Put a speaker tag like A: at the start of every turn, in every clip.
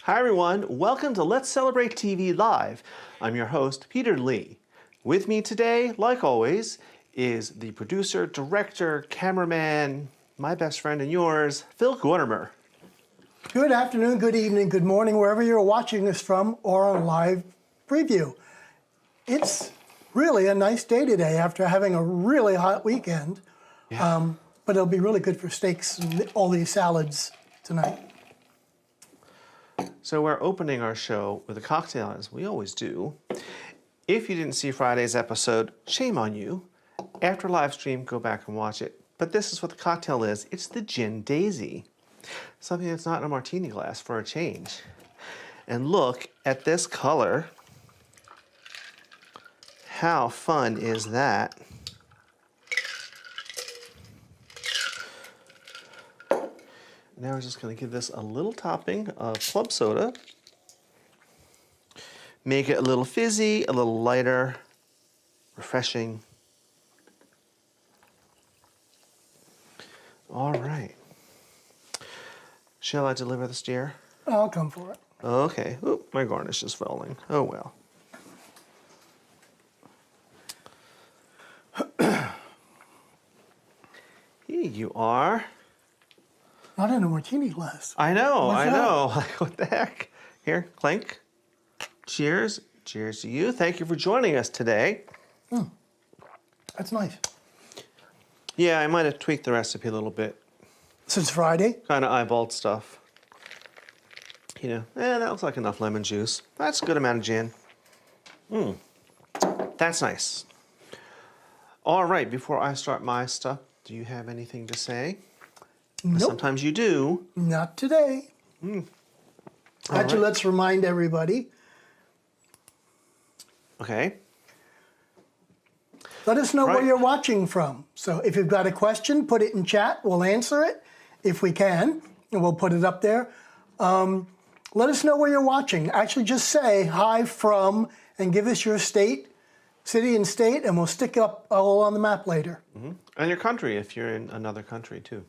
A: Hi everyone, welcome to Let's Celebrate TV Live. I'm your host, Peter Lee. With me today, like always, is the producer, director, cameraman, my best friend and yours, Phil Gordimer.
B: Good afternoon, good evening, good morning, wherever you're watching us from or on live preview. It's really a nice day today after having a really hot weekend.
A: Yeah.
B: But it'll be really good for steaks and all these salads tonight.
A: So we're opening our show with a cocktail, as we always do. If you didn't see Friday's episode, shame on you. After live stream, go back and watch it. But this is what the cocktail is. It's the Gin Daisy. Something that's not in a martini glass for a change. And look at this color. How fun is that? Now we're just going to give this a little topping of club soda. Make it a little fizzy, a little lighter, refreshing. All right. Shall I deliver this, dear?
B: I'll come for it.
A: Okay. Oop, my garnish is falling. Oh well. Here you are.
B: Not in a martini glass.
A: I know,
B: What's
A: I
B: that?
A: know. What the heck? Here, clink. Cheers. Cheers to you. Thank you for joining us today.
B: That's nice.
A: Yeah, I might have tweaked the recipe a little bit.
B: Since Friday?
A: Kind of eyeballed stuff. You know, that looks like enough lemon juice. That's a good amount of gin. That's nice. All right, before I start my stuff, do you have anything to say?
B: Nope.
A: Sometimes you do.
B: Not today. Actually, let's remind everybody.
A: Okay.
B: Let us know where
A: Right.
B: you're watching from. So if you've got a question, put it in chat. We'll answer it if we can, and we'll put it up there. Let us know where you're watching. Actually, just say hi from and give us your state, city and state, and we'll stick it up all on the map later.
A: And your country, if you're in another country, too.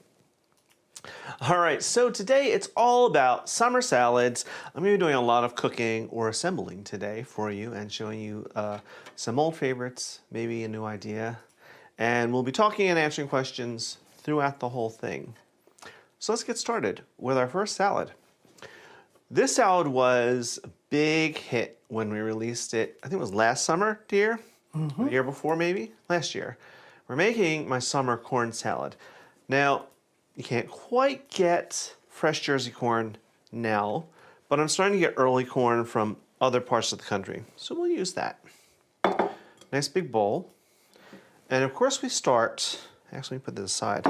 A: All right, so today it's all about summer salads. I'm going to be doing a lot of cooking or assembling today for you and showing you some old favorites, maybe a new idea. And we'll be talking and answering questions throughout the whole thing. So let's get started with our first salad. This salad was a big hit when we released it. I think it was last summer, dear? The year before, maybe? Last year. We're making my summer corn salad. Now, you can't quite get fresh Jersey corn now, but I'm starting to get early corn from other parts of the country. So we'll use that. Nice big bowl. And of course we start, actually put this aside.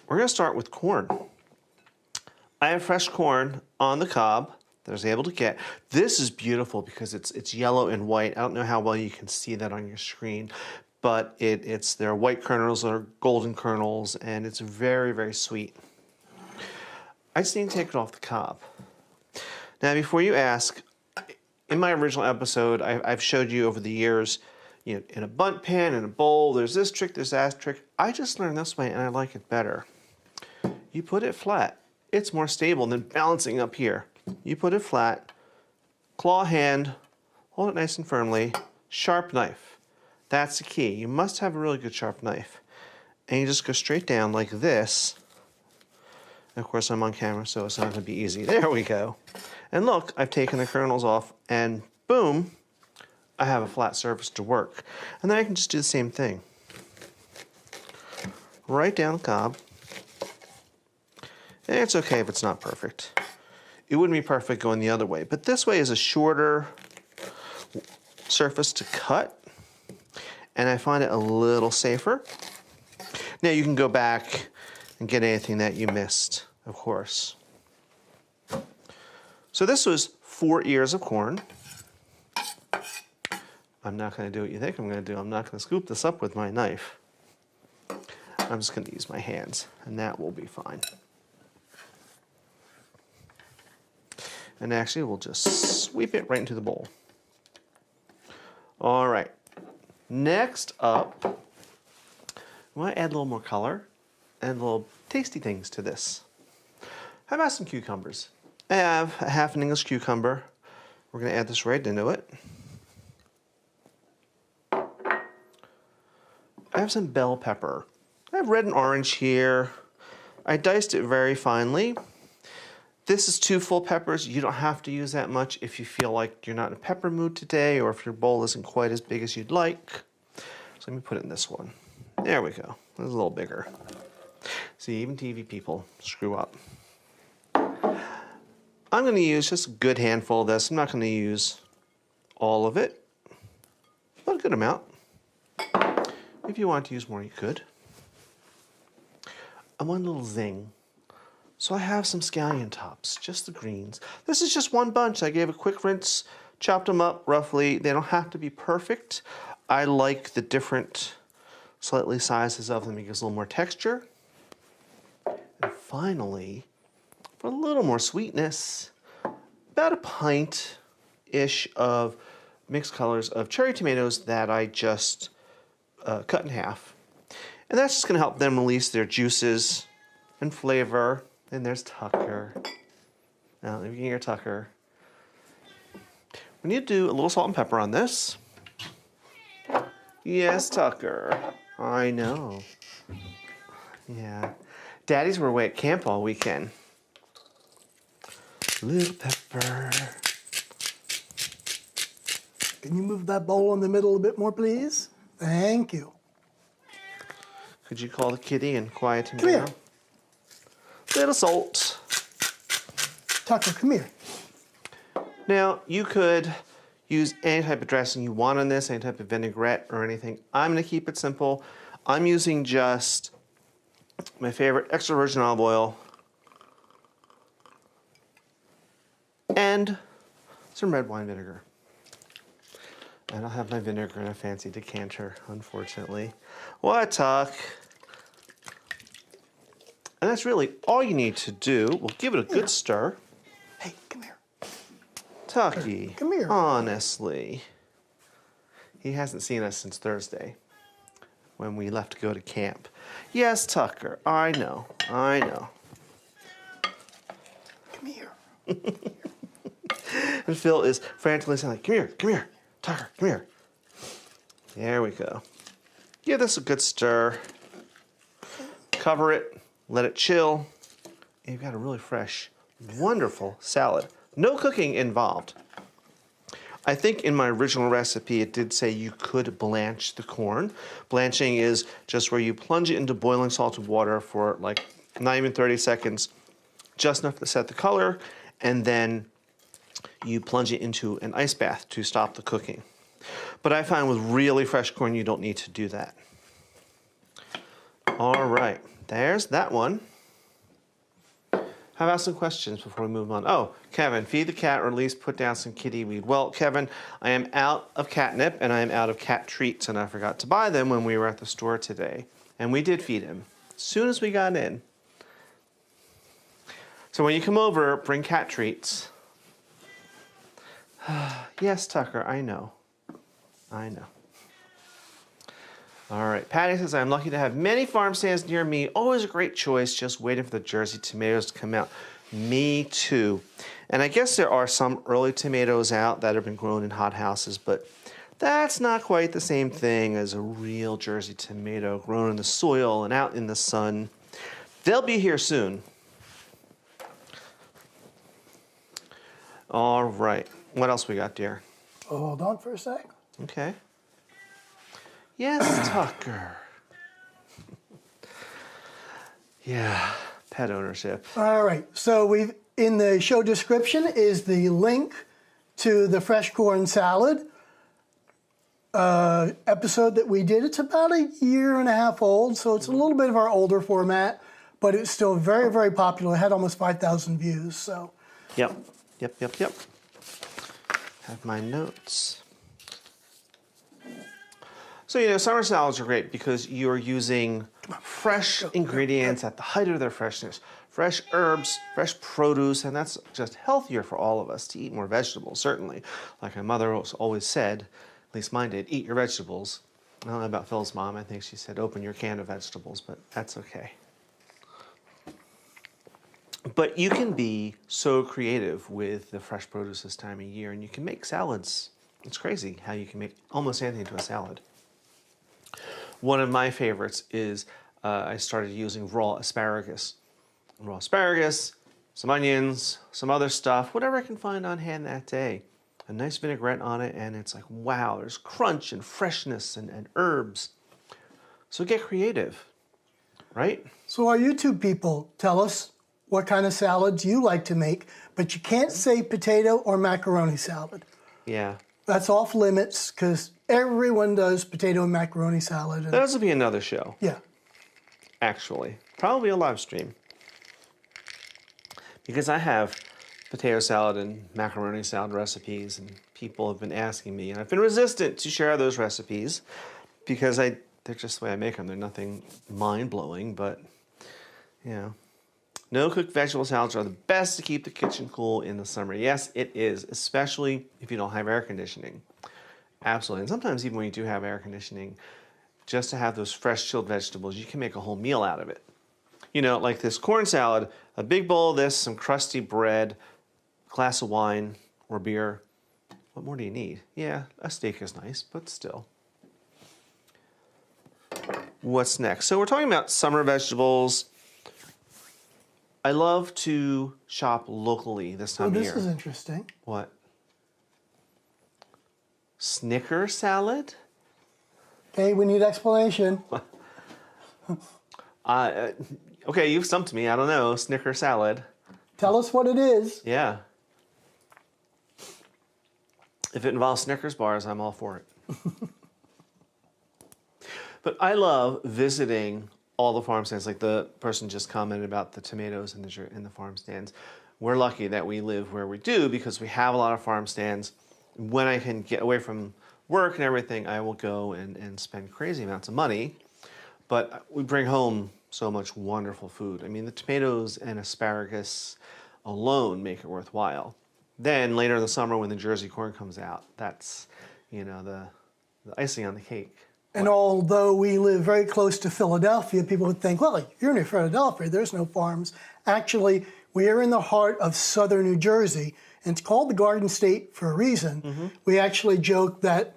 A: We're gonna start with corn. I have fresh corn on the cob that I was able to get. This is beautiful because it's yellow and white. I don't know how well you can see that on your screen, but there are white kernels or golden kernels, and it's very, very sweet. I just need to take it off the cob. Now, before you ask, in my original episode, I've showed you over the years, you know, in a bundt pan, in a bowl, there's this trick, there's that trick. I just learned this way, and I like it better. You put it flat. It's more stable than balancing up here. You put it flat, claw hand, hold it nice and firmly, sharp knife. That's the key. You must have a really good sharp knife. And you just go straight down like this. And of course, I'm on camera, so it's not going to be easy. There we go. And look, I've taken the kernels off, and boom, I have a flat surface to work. And then I can just do the same thing. Right down the cob. And it's okay if it's not perfect. It wouldn't be perfect going the other way, but this way is a shorter surface to cut. And I find it a little safer. Now you can go back and get anything that you missed, of course. So this was 4 ears of corn. I'm not going to do what you think I'm going to do. I'm not going to scoop this up with my knife. I'm just going to use my hands, and that will be fine. And actually, we'll just sweep it right into the bowl. All right. Next up, we want to add a little more color and little tasty things to this. How about some cucumbers? I have a half an English cucumber. We're going to add this right into it. I have some bell pepper. I have red and orange here. I diced it very finely. This is 2 full peppers. You don't have to use that much if you feel like you're not in a pepper mood today or if your bowl isn't quite as big as you'd like. So let me put it in this one. There we go. It's a little bigger. See, even TV people screw up. I'm going to use just a good handful of this. I'm not going to use all of it, but a good amount. If you want to use more, you could. I want a little zing. So I have some scallion tops, just the greens. This is just one bunch. I gave a quick rinse, chopped them up roughly. They don't have to be perfect. I like the different slightly sizes of them. It gives a little more texture. And finally, for a little more sweetness, about a pint-ish of mixed colors of cherry tomatoes that I just cut in half. And that's just going to help them release their juices and flavor. And there's Tucker. Now, let me get your Tucker. We need to do a little salt and pepper on this. Yes, Tucker. I know. Yeah. Daddies were away at camp all weekend. Little pepper.
B: Can you move that bowl in the middle a bit more, please? Thank you.
A: Could you call the kitty and quiet him
B: Come
A: down?
B: here.
A: Little salt.
B: Tucker, come here.
A: Now, you could use any type of dressing you want on this, any type of vinaigrette or anything. I'm going to keep it simple. I'm using just my favorite extra virgin olive oil and some red wine vinegar. I don't have my vinegar in a fancy decanter, unfortunately. What, Tuck? And that's really all you need to do. We'll give it a good stir.
B: Hey, come here.
A: Tucky,
B: Come here.
A: honestly. He hasn't seen us since Thursday when we left to go to camp. Yes, Tucker, I know, I know.
B: Come here.
A: And Phil is frantically saying, like, come here, Tucker, come here. There we go. Give this a good stir. Cover it. Let it chill. And you've got a really fresh, wonderful salad. No cooking involved. I think in my original recipe it did say you could blanch the corn. Blanching is just where you plunge it into boiling salted water for like not even 30 seconds, just enough to set the color, and then you plunge it into an ice bath to stop the cooking. But I find with really fresh corn you don't need to do that. All right. There's that one. How about some questions before we move on? Oh, Kevin, feed the cat or at least put down some kitty weed. Well, Kevin, I am out of catnip and I am out of cat treats, and I forgot to buy them when we were at the store today. And we did feed him as soon as we got in. So when you come over, bring cat treats. Yes, Tucker, I know. I know. All right, Patty says, I'm lucky to have many farm stands near me. Always a great choice, just waiting for the Jersey tomatoes to come out. Me too. And I guess there are some early tomatoes out that have been grown in hothouses, but that's not quite the same thing as a real Jersey tomato grown in the soil and out in the sun. They'll be here soon. All right, what else we got, dear?
B: Hold on for a sec.
A: Okay. Yes, Tucker. Yeah, pet ownership.
B: All right, so we've in the show description is the link to the fresh corn salad episode that we did. It's about a year and a half old, so it's a little bit of our older format, but it's still very, very popular. It had almost 5,000 views, so.
A: Yep. Have my notes. So, summer salads are great because you're using fresh ingredients at the height of their freshness. Fresh herbs, fresh produce, and that's just healthier for all of us to eat more vegetables, certainly. Like my mother always said, at least mine did, eat your vegetables. I don't know about Phil's mom. I think she said, open your can of vegetables, but that's okay. But you can be so creative with the fresh produce this time of year, and you can make salads. It's crazy how you can make almost anything into a salad. One of my favorites is I started using raw asparagus. Raw asparagus, some onions, some other stuff, whatever I can find on hand that day. A nice vinaigrette on it, and it's like, wow, there's crunch and freshness and herbs. So get creative, right?
B: So our YouTube people, tell us what kind of salads you like to make, but you can't say potato or macaroni salad.
A: Yeah.
B: That's off limits because everyone does potato and macaroni salad. And,
A: Those will be another show.
B: yeah.
A: Actually. Probably a live stream. Because I have potato salad and macaroni salad recipes, and people have been asking me, and I've been resistant to share those recipes because they're just the way I make them. They're nothing mind-blowing, but, you know. No-cooked vegetable salads are the best to keep the kitchen cool in the summer. Yes, it is, especially if you don't have air conditioning. Absolutely. And sometimes even when you do have air conditioning, just to have those fresh chilled vegetables, you can make a whole meal out of it. You know, like this corn salad, a big bowl of this, some crusty bread, glass of wine or beer. What more do you need? Yeah, a steak is nice, but still. What's next? So we're talking about summer vegetables. I love to shop locally this time of year.
B: This is interesting.
A: What? Snicker salad?
B: Okay, we need explanation.
A: Okay, you've stumped me. I don't know. Snicker salad.
B: Tell us what it is.
A: Yeah. If it involves Snickers bars, I'm all for it. But I love visiting all the farm stands. Like the person just commented about the tomatoes in the farm stands. We're lucky that we live where we do because we have a lot of farm stands. When I can get away from work and everything, I will go and spend crazy amounts of money. But we bring home so much wonderful food. I mean, the tomatoes and asparagus alone make it worthwhile. Then later in the summer when the Jersey corn comes out, that's, you know, the icing on the cake.
B: And although we live very close to Philadelphia, people would think, well, you're near Philadelphia, there's no farms. Actually, we are in the heart of southern New Jersey, and it's called the Garden State for a reason. Mm-hmm. We actually joke that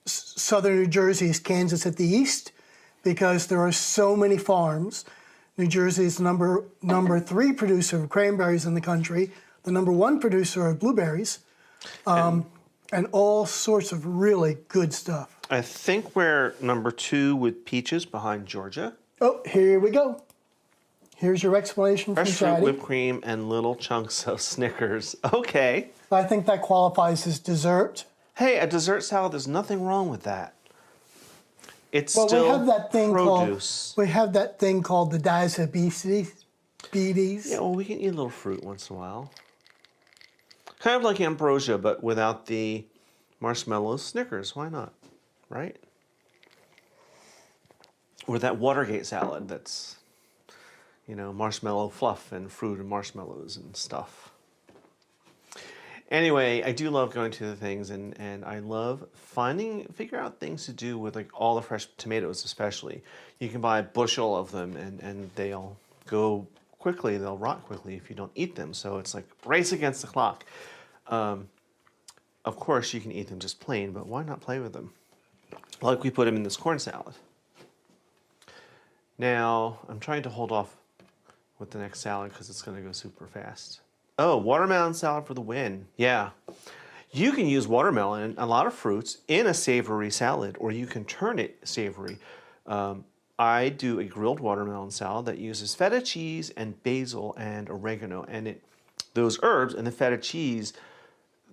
B: southern New Jersey is Kansas at the east because there are so many farms. New Jersey is the number 3 producer of cranberries in the country, the number 1 producer of blueberries. And all sorts of really good stuff.
A: I think we're number 2 with peaches behind Georgia.
B: Oh, here we go. Here's your explanation from
A: Fresh fruit,
B: Chatty.
A: whipped cream, and little chunks of Snickers. Okay.
B: I think that qualifies as dessert.
A: Hey, a dessert salad, there's nothing wrong with that. It's
B: Well,
A: still
B: we have that thing
A: produce.
B: we have that thing called the diabetes.
A: Yeah, well, we can eat a little fruit once in a while. Kind of like ambrosia, but without the marshmallow Snickers. Why not? Right? Or that Watergate salad that's, you know, marshmallow fluff and fruit and marshmallows and stuff. Anyway, I do love going to the things, and I love figure out things to do with like all the fresh tomatoes especially. You can buy a bushel of them and they'll go quickly, they'll rot quickly if you don't eat them. So it's like race against the clock. Of course, you can eat them just plain, but why not play with them? Like we put them in this corn salad. Now, I'm trying to hold off with the next salad because it's going to go super fast. Oh, watermelon salad for the win. Yeah. You can use watermelon and a lot of fruits in a savory salad, or you can turn it savory. I do a grilled watermelon salad that uses feta cheese and basil and oregano. And those herbs and the feta cheese,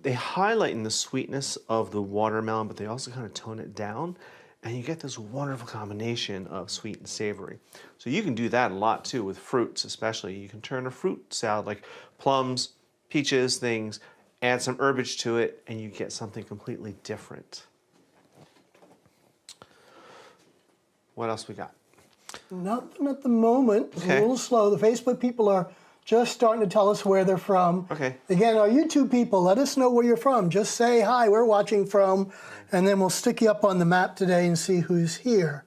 A: they highlight in the sweetness of the watermelon, but they also kind of tone it down. And you get this wonderful combination of sweet and savory. So you can do that a lot too with fruits especially. You can turn a fruit salad like plums, peaches, things, add some herbage to it, and you get something completely different. What else we got?
B: Nothing at the moment. It's
A: Okay.
B: a little slow. The Facebook people are just starting to tell us where they're from.
A: Okay.
B: Again, our YouTube people, let us know where you're from. Just say, hi, we're watching from, and then we'll stick you up on the map today and see who's here.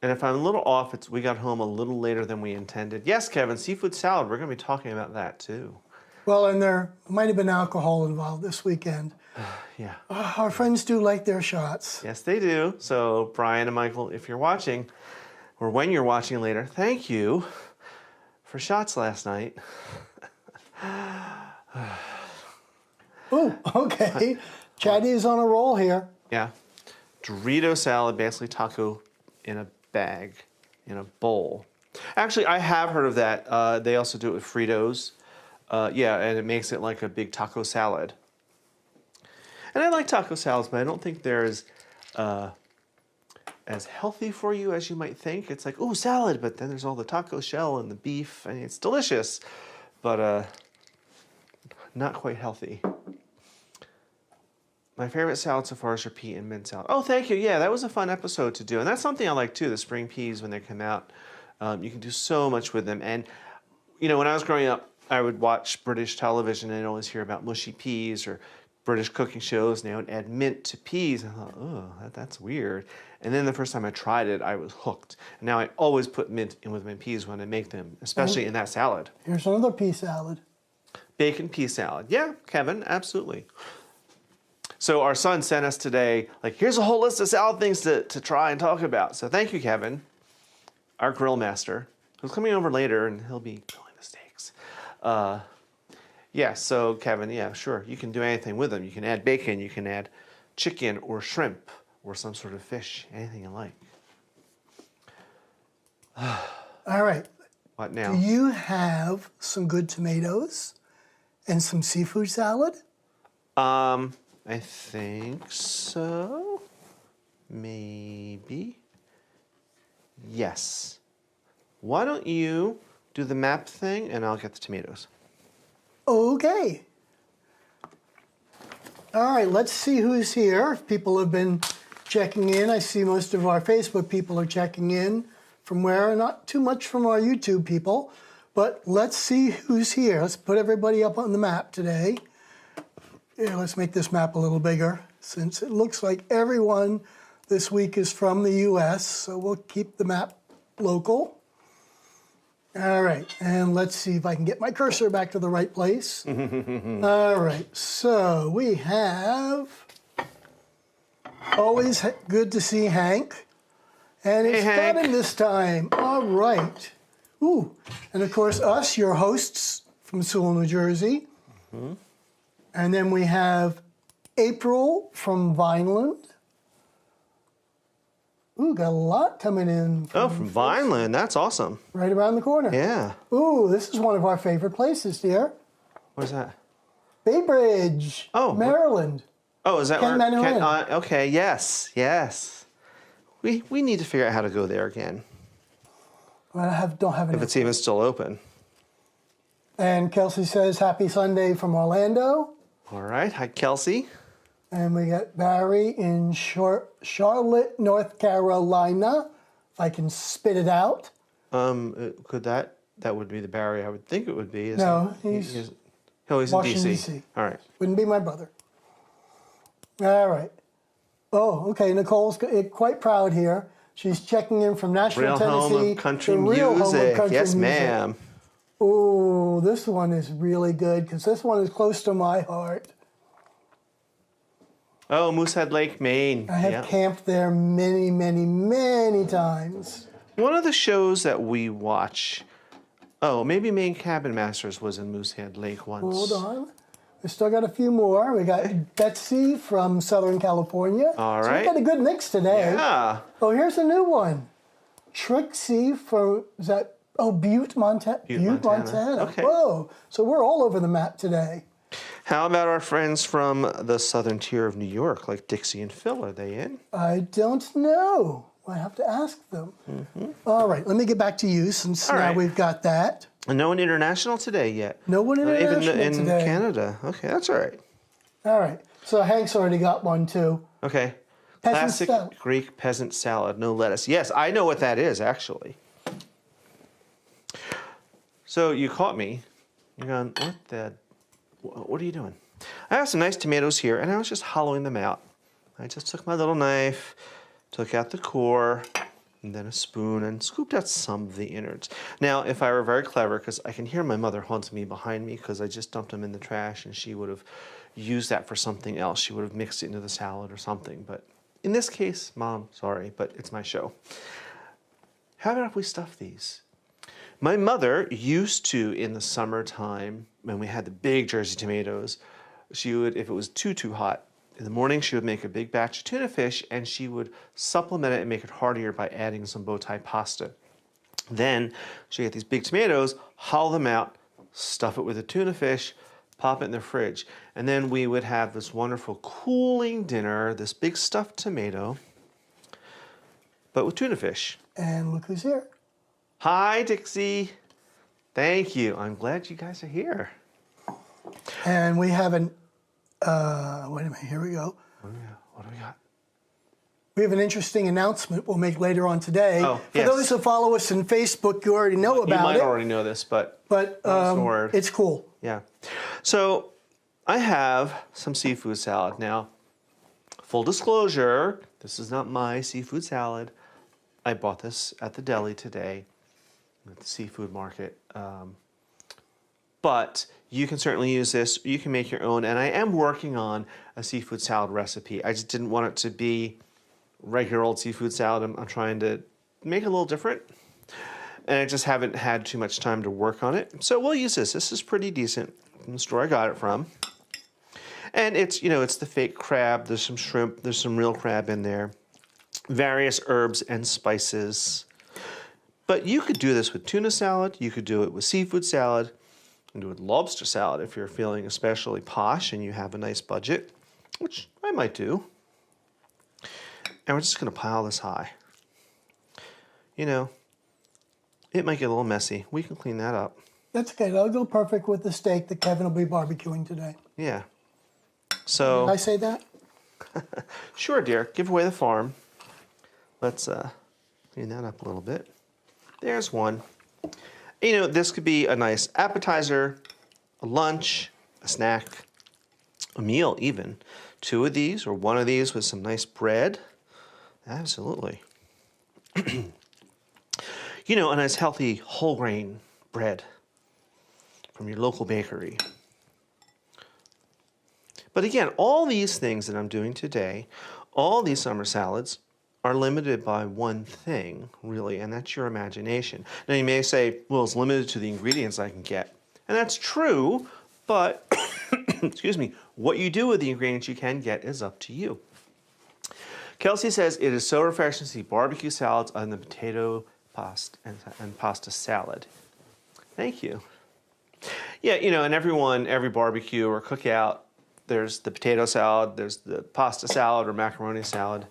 A: And if I'm a little off, we got home a little later than we intended. Yes, Kevin, seafood salad. We're going to be talking about that too.
B: Well, and there might have been alcohol involved this weekend.
A: Yeah.
B: Our friends do like their shots.
A: Yes, they do. So, Brian and Michael, if you're watching, or when you're watching later, thank you for shots last night.
B: Ooh, okay. Chatty is on a roll here.
A: Yeah. Dorito salad, basically taco in a bag, in a bowl. Actually, I have heard of that. They also do it with Fritos. Yeah, and it makes it like a big taco salad. And I like taco salads, but I don't think they're as healthy for you as you might think. It's like, ooh, salad, but then there's all the taco shell and the beef. I mean, it's delicious, but not quite healthy. My favorite salad so far is your pea and mint salad. Oh, thank you. Yeah, that was a fun episode to do. And that's something I like too, the spring peas when they come out. You can do so much with them. And, you know, when I was growing up, I would watch British television and I'd always hear about mushy peas or British cooking shows, and they would add mint to peas. And I thought, oh, that's weird. And then the first time I tried it, I was hooked. And now I always put mint in with my peas when I make them, especially in that salad.
B: Here's another pea salad.
A: Bacon pea salad. Yeah, Kevin, absolutely. So our son sent us today, like, here's a whole list of salad things to try and talk about. So thank you, Kevin, our grill master, who's coming over later, and he'll be grilling the steaks. Yeah, so Kevin, yeah, sure, you can do anything with them. You can add bacon, you can add chicken or shrimp or some sort of fish, anything you like.
B: All right.
A: What now?
B: Do you have some good tomatoes and some seafood salad?
A: I think so. Maybe. Yes. Why don't you do the map thing and I'll get the tomatoes.
B: Okay. All right, let's see who's here. People have been checking in. I see most of our Facebook people are checking in from where, not too much from our YouTube people, but let's see who's here. Let's put everybody up on the map today. Yeah, let's make this map a little bigger since it looks like everyone this week is from the US, so we'll keep the map local. All right, and let's see if I can get my cursor back to the right place. All right, so we have, always good to see Hank. And it's
A: Hank.
B: got him this time. All right. Ooh, and of course us, your hosts from Sewell, New Jersey. Mm-hmm. And then we have April from Vineland. Ooh, got a lot coming in.
A: From Vineland. That's awesome.
B: Right around the corner.
A: Yeah.
B: Ooh, this is one of our favorite places, dear.
A: Where's that?
B: Bay Bridge, Maryland.
A: Oh, is that
B: Ken
A: where? Okay, yes. We need to figure out how to go there again.
B: I don't have any.
A: If it's even still open.
B: And Kelsey says, happy Sunday from Orlando.
A: All right. Hi, Kelsey.
B: And we got Barry in Charlotte, North Carolina. If I can spit it out.
A: Could that would be the Barry I would think it would be.
B: No, he's
A: in
B: Washington,
A: D.C.
B: D.C.
A: All right.
B: Wouldn't be my brother. All right. Oh, okay. Nicole's quite proud here. She's checking in from Nashville,
A: Real
B: Tennessee.
A: home of country
B: real
A: music.
B: Home of country
A: Yes,
B: music.
A: ma'am.
B: Oh, this one is really good because this one is close to my heart.
A: Oh, Moosehead Lake, Maine.
B: I have camped there many, many, many times.
A: One of the shows that we watch, maybe Maine Cabin Masters was in Moosehead Lake once.
B: Hold on. We still got a few more. We got Betsy from Southern California.
A: All
B: So
A: right.
B: we got a good mix today.
A: Yeah.
B: Oh, here's a new one. Trixie from, Butte, Montana.
A: Butte, Montana. Okay.
B: Whoa. So we're all over the map today.
A: How about our friends from the southern tier of New York, like Dixie and Phil? Are they in?
B: I don't know. I have to ask them. Mm-hmm. All right. Let me get back to you since now we've got that.
A: And no one international today yet.
B: No one international
A: even in
B: today.
A: Canada. Okay, that's all right.
B: All right. So Hank's already got one too.
A: Okay.
B: Peasant
A: Classic
B: salad.
A: Greek peasant salad, no lettuce. Yes, I know what that is, actually. So you caught me. You're going, what are you doing? I have some nice tomatoes here, and I was just hollowing them out. I just took my little knife, took out the core, and then a spoon, and scooped out some of the innards. Now, if I were very clever, because I can hear my mother haunting me behind me because I just dumped them in the trash, and she would have used that for something else. She would have mixed it into the salad or something. But in this case, Mom, sorry, but it's my show. How about if we stuff these? My mother used to, in the summertime, when we had the big Jersey tomatoes, she would, if it was too hot, in the morning she would make a big batch of tuna fish, and she would supplement it and make it heartier by adding some bow tie pasta. Then she'd get these big tomatoes, hollow them out, stuff it with the tuna fish, pop it in the fridge. And then we would have this wonderful cooling dinner, this big stuffed tomato, but with tuna fish.
B: And look who's here.
A: Hi, Dixie. Thank you. I'm glad you guys are here.
B: And we have an, wait a minute, here we go.
A: What do we got?
B: We have an interesting announcement we'll make later on today.
A: Oh,
B: For
A: yes.
B: those who follow us on Facebook, you already know about it.
A: You might already know this, but
B: it's cool.
A: yeah. So I have some seafood salad. Now, full disclosure, this is not my seafood salad. I bought this at the deli today at the seafood market. But you can certainly use this. You can make your own. And I am working on a seafood salad recipe. I just didn't want it to be regular old seafood salad. I'm trying to make it a little different. And I just haven't had too much time to work on it. So we'll use this. This is pretty decent from the store I got it from. And it's, you know, it's the fake crab. There's some shrimp. There's some real crab in there. Various herbs and spices. But you could do this with tuna salad. You could do it with seafood salad. You can do it with lobster salad if you're feeling especially posh and you have a nice budget, which I might do. And we're just going to pile this high. You know, it might get a little messy. We can clean that up.
B: That's okay. That'll go perfect with the steak that Kevin will be barbecuing today.
A: Yeah. So.
B: Did I say that?
A: Sure, dear. Give away the farm. Let's clean that up a little bit. There's one. You know, this could be a nice appetizer, a lunch, a snack, a meal even. 2 of these or 1 of these with some nice bread. Absolutely. You know, a nice healthy whole grain bread from your local bakery. But again, all these things that I'm doing today, all these summer salads, are limited by one thing, really, and that's your imagination. Now, you may say, well, it's limited to the ingredients I can get. And that's true, but, excuse me, what you do with the ingredients you can get is up to you. Kelsey says, it is so refreshing to see barbecue salads on the potato pasta and pasta salad. Thank you. Yeah, you know, and every barbecue or cookout, there's the potato salad, there's the pasta salad or macaroni salad.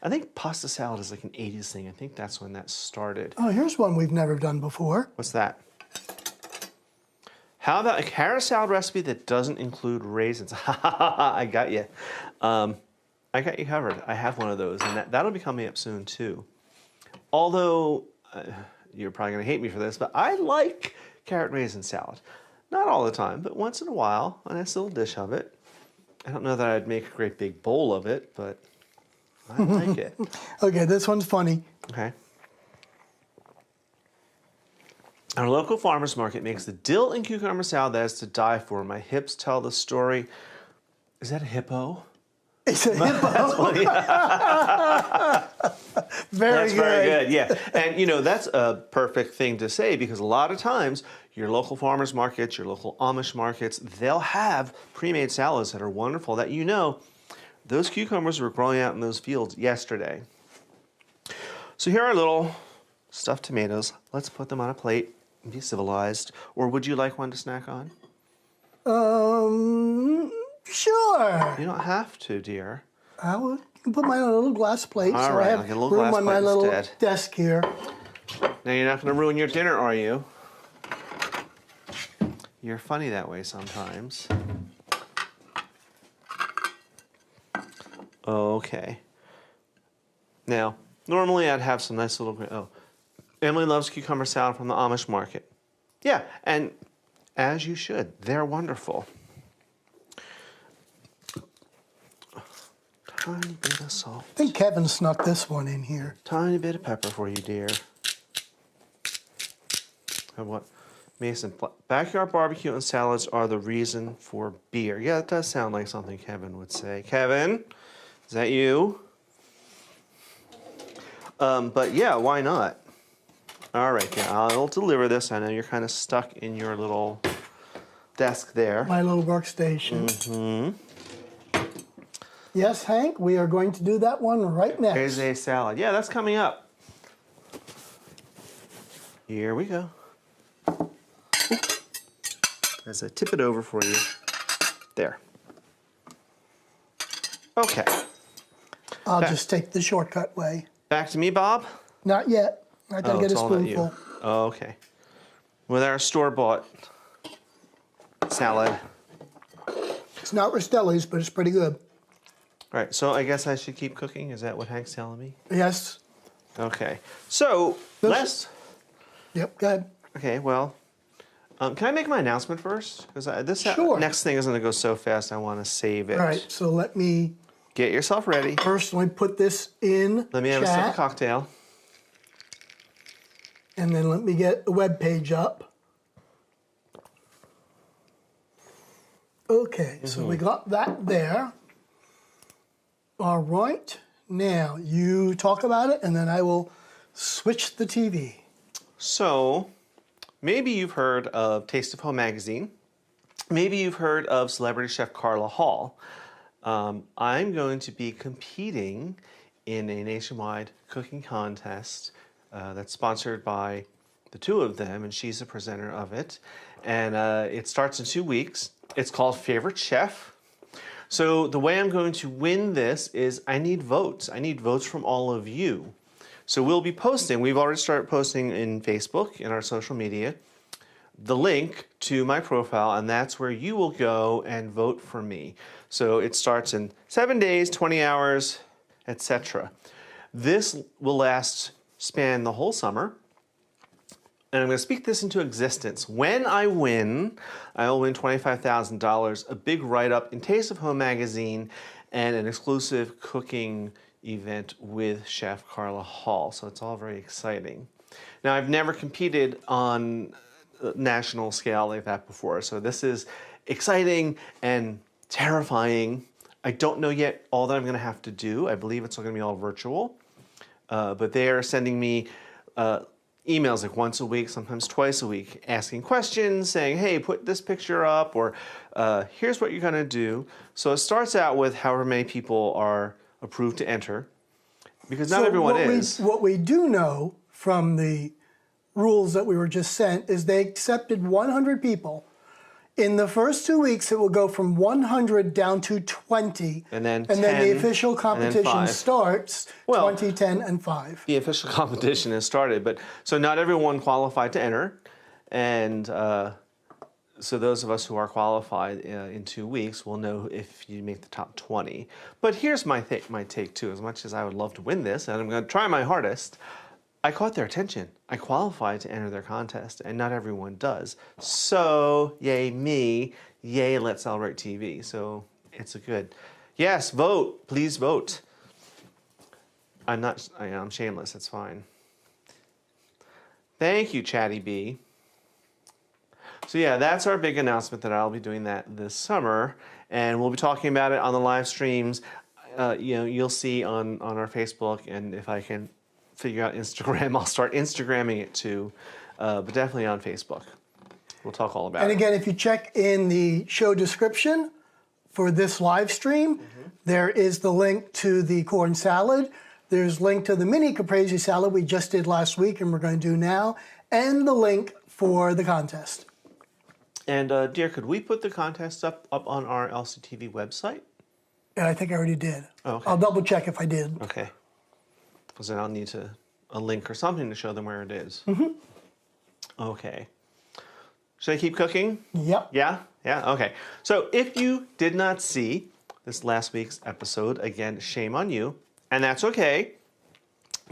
A: I think pasta salad is like an 80s thing. I think that's when that started.
B: Oh, here's one we've never done before.
A: What's that? How about a carrot salad recipe that doesn't include raisins? I got you. I got you covered. I have one of those, and that'll be coming up soon too. Although, you're probably going to hate me for this, but I like carrot raisin salad. Not all the time, but once in a while, a nice little dish of it. I don't know that I'd make a great big bowl of it, but I like it.
B: Okay, this one's funny.
A: Okay. Our local farmer's market makes the dill and cucumber salad that is to die for. My hips tell the story. Is that a hippo?
B: It's a hippo.
A: That's funny.
B: That's
A: very good, yeah. And you know, that's a perfect thing to say because a lot of times your local farmers markets, your local Amish markets, they'll have pre-made salads that are wonderful that you know those cucumbers were growing out in those fields yesterday. So here are little stuffed tomatoes. Let's put them on a plate and be civilized. Or would you like one to snack on?
B: Sure.
A: You don't have to, dear.
B: I will put mine on a little glass plate.
A: All
B: so
A: right,
B: I
A: I'll
B: have
A: get a little
B: room
A: glass
B: on my
A: plate
B: little
A: instead.
B: desk here.
A: Now you're not going to ruin your dinner, are you? You're funny that way sometimes. Okay. Now, normally I'd have some nice little... Oh, Emily loves cucumber salad from the Amish market. Yeah, and as you should. They're wonderful. Tiny bit of salt.
B: I think Kevin snuck this one in here.
A: Tiny bit of pepper for you, dear. And what? Mason, backyard barbecue and salads are the reason for beer. Yeah, that does sound like something Kevin would say. Kevin, is that you? But yeah, why not? All right, yeah, I'll deliver this. I know you're kind of stuck in your little desk there.
B: My little workstation.
A: Mm-hmm.
B: Yes, Hank, we are going to do that one right next.
A: Here's a salad. Yeah, that's coming up. Here we go. As I tip it over for you. There. Okay.
B: I'll just take the shortcut way.
A: Back to me, Bob?
B: Not yet. I gotta get a spoonful.
A: Oh, okay. With our store-bought salad.
B: It's not Rostelli's, but it's pretty good.
A: All right, so I guess I should keep cooking? Is that what Hank's telling me?
B: Yes.
A: Okay. So, let's...
B: Yep, go ahead.
A: Okay, well... can I make my announcement first? Because this
B: Sure.
A: next thing is going to go so fast, I want to save it.
B: All right, so let me...
A: Get yourself ready.
B: First, let me put this in
A: Let me have a sip of cocktail.
B: And then let me get the web page up. Okay, so we got that there. All right, now you talk about it, and then I will switch the TV.
A: So, maybe you've heard of Taste of Home magazine. Maybe you've heard of celebrity chef Carla Hall. I'm going to be competing in a nationwide cooking contest that's sponsored by the two of them, and she's the presenter of it. And it starts in 2 weeks. It's called Favorite Chef. So the way I'm going to win this is I need votes. I need votes from all of you. So we'll be posting. We've already started posting in Facebook, in our social media, the link to my profile, and that's where you will go and vote for me. So it starts in 7 days, 20 hours, etc. This will span the whole summer, and I'm going to speak this into existence. When I win, I will win $25,000, a big write-up in Taste of Home magazine, and an exclusive cooking event with Chef Carla Hall. So it's all very exciting. Now, I've never competed on a national scale like that before, so this is exciting and terrifying. I don't know yet all that I'm going to have to do. I believe it's going to be all virtual, but they are sending me emails like once a week, sometimes twice a week, asking questions, saying, hey, put this picture up, or here's what you're going to do. So it starts out with however many people are approved to enter, because not everyone is.
B: What we do know from the rules that we were just sent is they accepted 100 people. In the first 2 weeks, it will go from 100 down to 20.
A: And then
B: the official competition starts 20, 10, and 5.
A: The official competition has started, but so not everyone qualified to enter. And so those of us who are qualified in 2 weeks will know if you make the top 20. But here's my take too. As much as I would love to win this, and I'm going to try my hardest, I caught their attention. I qualified to enter their contest, and not everyone does. So, yay me, yay Let's Celebrate TV. So, it's a good, yes, vote, please vote. I'm shameless, it's fine. Thank you, Chatty B. So yeah, that's our big announcement that I'll be doing that this summer, and we'll be talking about it on the live streams. You'll see on our Facebook, and if I can figure out Instagram, I'll start Instagramming it too, but definitely on Facebook. We'll talk all about it.
B: And again, if you check in the show description for this live stream, there is the link to the corn salad. There's a link to the mini caprese salad we just did last week and we're going to do now, and the link for the contest.
A: And dear, could we put the contest up on our LCTV website?
B: Yeah, I think I already did.
A: Oh, okay.
B: I'll double check if I did.
A: Okay. Because then I'll need a link or something to show them where it is. Okay. Should I keep cooking?
B: Yep.
A: Yeah? Yeah? Okay. So if you did not see this last week's episode, again, shame on you. And that's okay.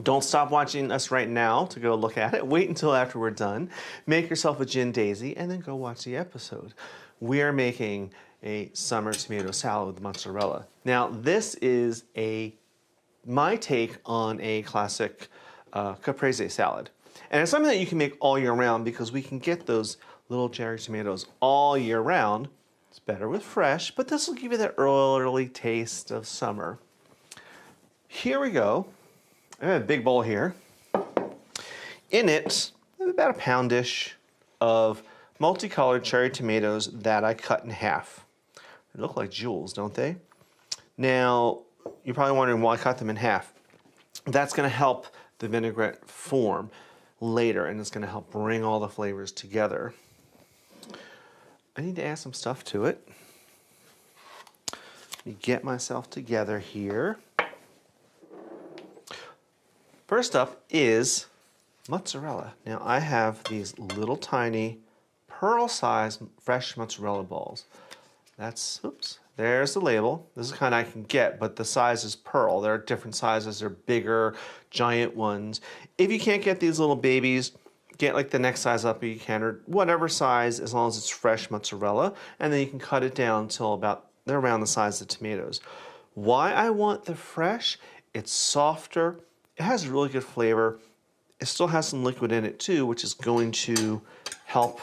A: Don't stop watching us right now to go look at it. Wait until after we're done. Make yourself a gin daisy and then go watch the episode. We are making a summer tomato salad with mozzarella. Now, this is my take on a classic Caprese salad. And it's something that you can make all year round because we can get those little cherry tomatoes all year round. It's better with fresh, but this will give you that early taste of summer. Here we go. I have a big bowl here. In it, I have about a poundish of multicolored cherry tomatoes that I cut in half. They look like jewels, don't they? Now, you're probably wondering why I cut them in half. That's going to help the vinaigrette form later, and it's going to help bring all the flavors together. I need to add some stuff to it. Let me get myself together here. First up is mozzarella. Now I have these little tiny pearl-sized fresh mozzarella balls. There's the label. This is the kind I can get, but the size is pearl. There are different sizes. They're bigger, giant ones. If you can't get these little babies, get like the next size up you can, or whatever size, as long as it's fresh mozzarella, and then you can cut it down until they're around the size of tomatoes. Why I want the fresh? It's softer. It has really good flavor. It still has some liquid in it too, which is going to help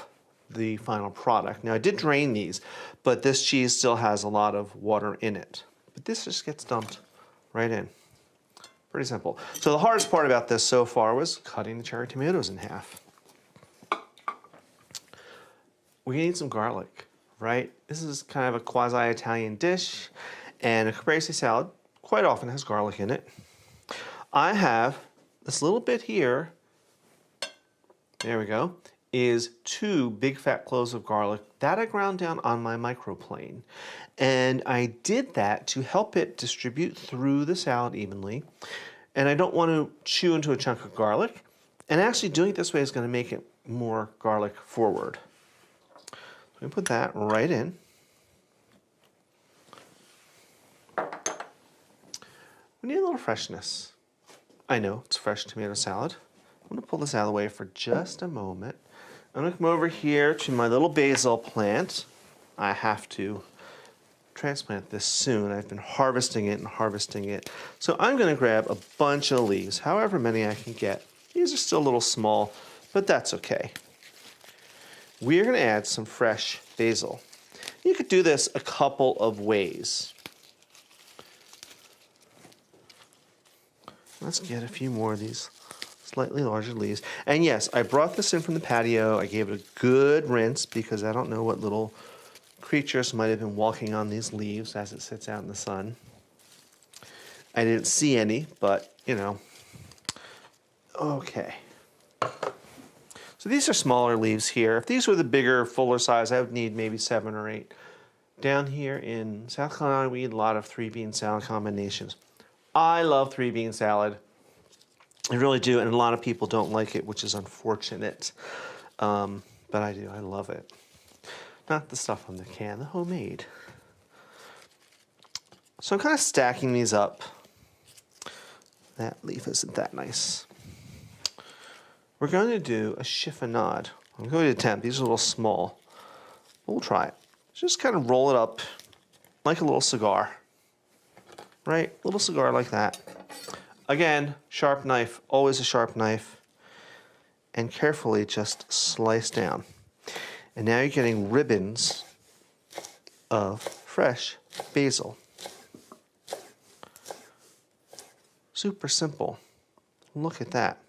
A: the final product. Now I did drain these, but this cheese still has a lot of water in it. But this just gets dumped right in. Pretty simple. So the hardest part about this so far was cutting the cherry tomatoes in half. We need some garlic, right? This is kind of a quasi-Italian dish, and a caprese salad quite often has garlic in it. I have this little bit here, there we go, is 2 big fat cloves of garlic that I ground down on my microplane. And I did that to help it distribute through the salad evenly. And I don't want to chew into a chunk of garlic. And actually doing it this way is going to make it more garlic forward. So we put that right in. We need a little freshness. I know, it's fresh tomato salad. I'm going to pull this out of the way for just a moment. I'm going to come over here to my little basil plant. I have to transplant this soon. I've been harvesting it and harvesting it. So I'm going to grab a bunch of leaves, however many I can get. These are still a little small, but that's okay. We're going to add some fresh basil. You could do this a couple of ways. Let's get a few more of these slightly larger leaves. And yes, I brought this in from the patio. I gave it a good rinse because I don't know what little creatures might have been walking on these leaves as it sits out in the sun. I didn't see any, but you know. Okay. So these are smaller leaves here. If these were the bigger, fuller size, I would need maybe 7 or 8. Down here in South Carolina, we eat a lot of 3-bean salad combinations. I love 3-bean salad. I really do, and a lot of people don't like it, which is unfortunate. But I do. I love it. Not the stuff from the can, the homemade. So I'm kind of stacking these up. That leaf isn't that nice. We're going to do a chiffonade. I'm going to attempt. These are a little small. We'll try it. Just kind of roll it up like a little cigar. Right? A little cigar like that. Again, sharp knife, always a sharp knife. And carefully just slice down. And now you're getting ribbons of fresh basil. Super simple. Look at that.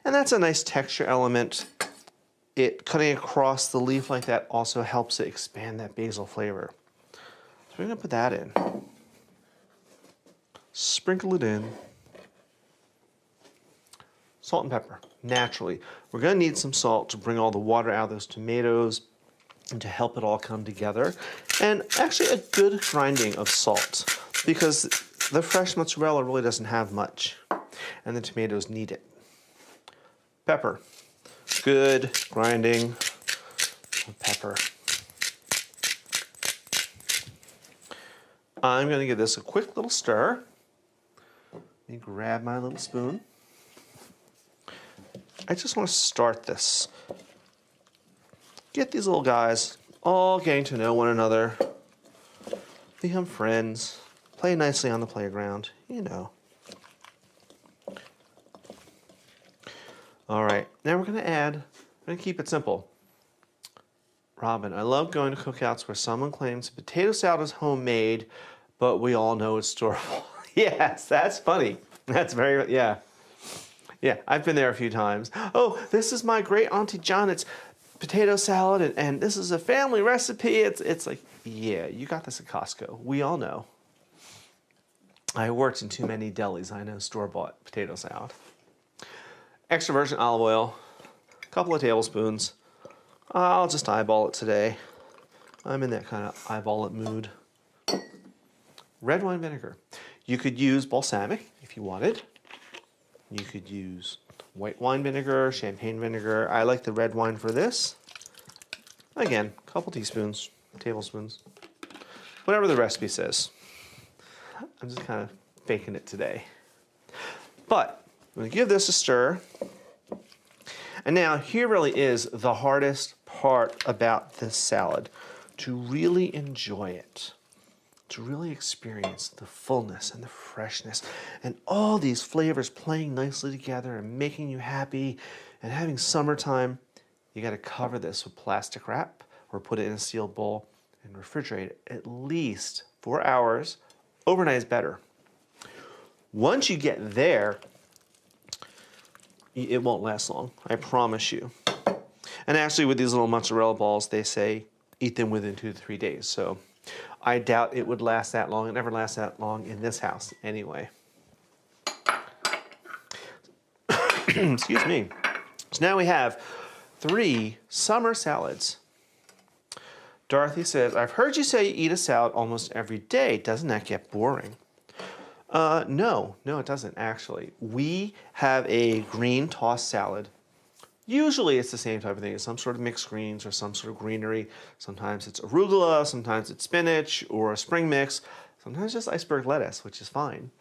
A: And that's a nice texture element. It cutting across the leaf like that also helps it expand that basil flavor. So we're going to put that in. Sprinkle it in. Salt and pepper, naturally. We're going to need some salt to bring all the water out of those tomatoes and to help it all come together. And actually a good grinding of salt because the fresh mozzarella really doesn't have much and the tomatoes need it. Pepper, good grinding of pepper. I'm going to give this a quick little stir. Let me grab my little spoon. I just want to start this. Get these little guys all getting to know one another. become friends, play nicely on the playground, you know. All right, now we're going to keep it simple. Robin, I love going to cookouts where someone claims potato salad is homemade, but we all know it's storable. Yes, that's funny. That's very, yeah. Yeah, I've been there a few times. Oh, this is my great Auntie Janet's potato salad, and this is a family recipe. It's like, yeah, you got this at Costco. We all know. I worked in too many delis. I know store-bought potato salad. Extra virgin olive oil, a couple of tablespoons. I'll just eyeball it today. I'm in that kind of eyeball it mood. Red wine vinegar. You could use balsamic if you wanted. You could use white wine vinegar, champagne vinegar. I like the red wine for this. Again, a couple teaspoons, tablespoons, whatever the recipe says. I'm just kind of faking it today. But I'm going to give this a stir. And now here really is the hardest part about this salad, to really enjoy it, to really experience the fullness and the freshness and all these flavors playing nicely together and making you happy and having summertime. You got to cover this with plastic wrap or put it in a sealed bowl and refrigerate it at least 4 hours. Overnight is better. Once you get there, it won't last long, I promise you. And actually with these little mozzarella balls, they say eat them within 2 to 3 days. So I doubt it would last that long. It never lasts that long in this house anyway. Excuse me. So now we have 3 summer salads. Dorothy says, I've heard you say you eat a salad almost every day. Doesn't that get boring? No, it doesn't actually. We have a green tossed salad. Usually it's the same type of thing. It's some sort of mixed greens or some sort of greenery. Sometimes it's arugula, sometimes it's spinach or a spring mix. Sometimes just iceberg lettuce, which is fine.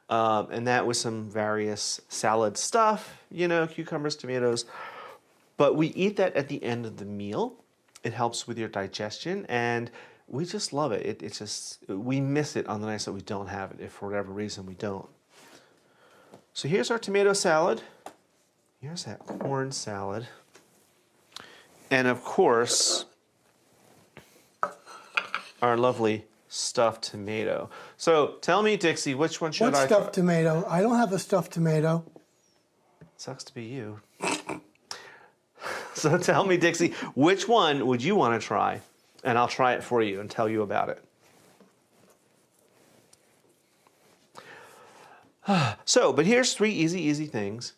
A: And that with some various salad stuff, you know, cucumbers, tomatoes. But we eat that at the end of the meal. It helps with your digestion, and we just love it. It's just, we miss it on the nights that we don't have it, if for whatever reason we don't. So here's our tomato salad. Here's that corn salad. And of course, our lovely stuffed tomato. So tell me, Dixie, which one should I try?
B: What stuffed tomato? I don't have a stuffed tomato.
A: Sucks to be you. So tell me, Dixie, which one would you want to try? And I'll try it for you and tell you about it. But here's 3 easy things.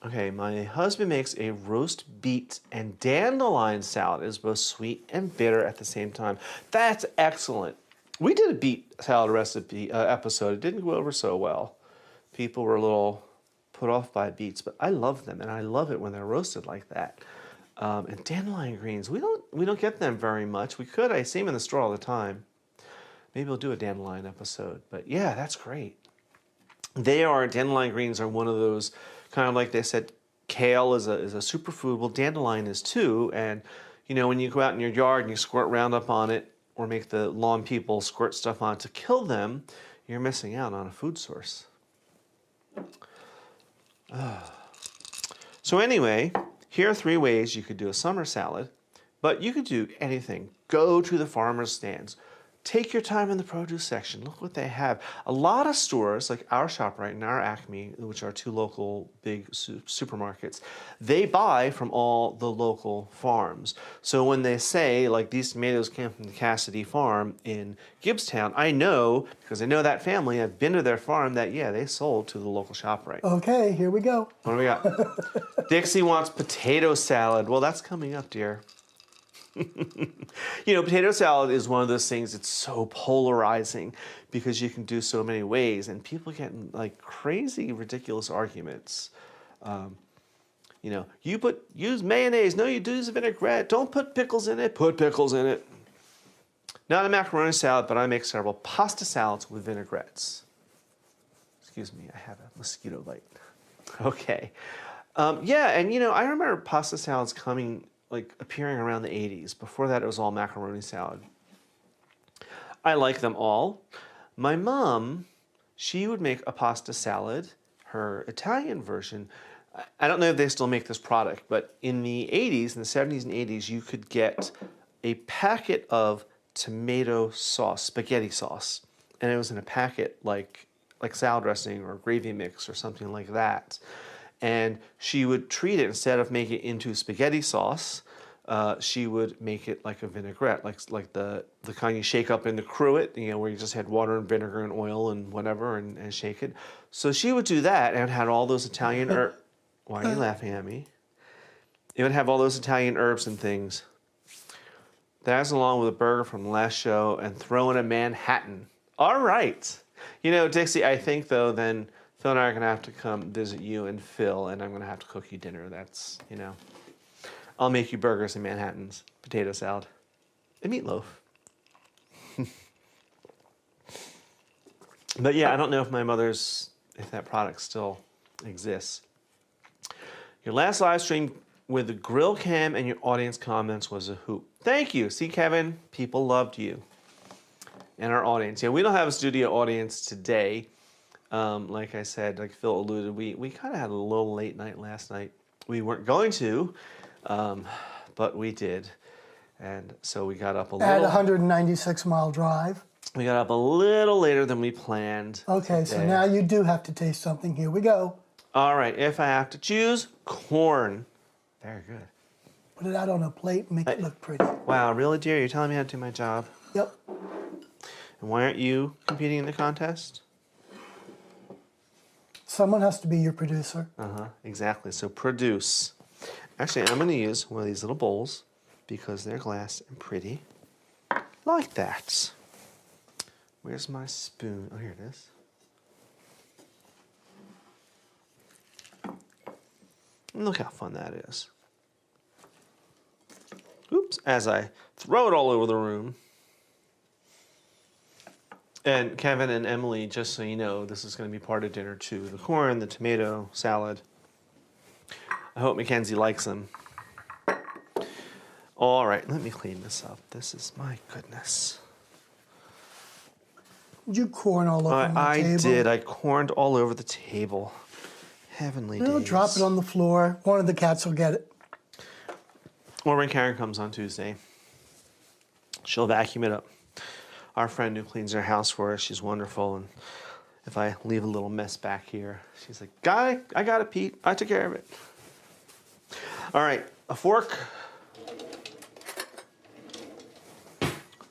A: Okay, my husband makes a roast beet and dandelion salad. It's both sweet and bitter at the same time. That's excellent. We did a beet salad recipe episode. It didn't go over so well. People were a little put off by beets, but I love them, and I love it when they're roasted like that. And dandelion greens, we don't get them very much. We could. I see them in the store all the time. Maybe we'll do a dandelion episode. But yeah, that's great. Dandelion greens are one of those, kind of like they said, kale is a superfood. Well, dandelion is too. And you know, when you go out in your yard and you squirt Roundup on it, or make the lawn people squirt stuff on it to kill them, you're missing out on a food source. So anyway, here are 3 ways you could do a summer salad, but you could do anything. Go to the farmer's stands. Take your time in the produce section. Look what they have. A lot of stores, like our ShopRite and our Acme, which are 2 local big supermarkets, they buy from all the local farms. So when they say, like, these tomatoes came from the Cassidy farm in Gibbstown, I know, because I know that family, I've been to their farm, that, yeah, they sold to the local ShopRite.
B: Okay, here we go.
A: What do we got? Dixie wants potato salad. Well, that's coming up, dear. You know, potato salad is one of those things, it's so polarizing because you can do so many ways, and people get in like crazy, ridiculous arguments. You know, use mayonnaise. No, you do use a vinaigrette. Don't put pickles in it. Put pickles in it. Not a macaroni salad, but I make several pasta salads with vinaigrettes. Excuse me, I have a mosquito bite. Okay. Yeah, and you know, I remember pasta salads appearing around the 80s. Before that, it was all macaroni salad. I like them all. My mom, she would make a pasta salad, her Italian version. I don't know if they still make this product, but in the 80s, in the 70s and 80s, you could get a packet of tomato sauce, spaghetti sauce. And it was in a packet like salad dressing or gravy mix or something like that. And she would treat it, instead of making it into spaghetti sauce, she would make it like a vinaigrette, like the kind you shake up in the cruet, where you just had water and vinegar and oil and whatever and shake it. So she would do that and had all those Italian herbs. Why are you laughing at me? It would have all those Italian herbs and things. That's along with a burger from the last show and throw in a Manhattan. All right. Dixie, I think, though, then Phil and I are going to have to come visit you and Phil, and I'm going to have to cook you dinner. That's, I'll make you burgers and Manhattans, potato salad, and meatloaf. But yeah, I don't know if if that product still exists. Your last live stream with the grill cam and your audience comments was a hoot. Thank you. See, Kevin, people loved you and our audience. Yeah, we don't have a studio audience today. Like I said, like Phil alluded, we kind of had a little late night last night. We weren't going to, but we did. And so we got up a little...
B: At 196-mile drive.
A: We got up a little later than we planned.
B: Okay,
A: today.
B: so now you do have to taste something. Here we go.
A: All right, if I have to choose, corn. Very good.
B: Put it out on a plate and make it look pretty.
A: Wow, really, dear? You're telling me how to do my job?
B: Yep.
A: And why aren't you competing in the contest?
B: Someone has to be your producer.
A: Exactly. So produce. Actually, I'm going to use one of these little bowls because they're glass and pretty. Like that. Where's my spoon? Oh, here it is. Look how fun that is. Oops, as I throw it all over the room. And Kevin and Emily, just so you know, this is going to be part of dinner too. The corn, the tomato salad. I hope Mackenzie likes them. All right, let me clean this up. This is, my goodness.
B: Did you corn all over the table?
A: I did. I corned all over the table. Heavenly days.
B: Drop it on the floor. One of the cats will get it.
A: Or when Karen comes on Tuesday, she'll vacuum it up. Our friend who cleans our house for us, she's wonderful. And if I leave a little mess back here, she's like, I got it, Pete. I took care of it. All right, a fork.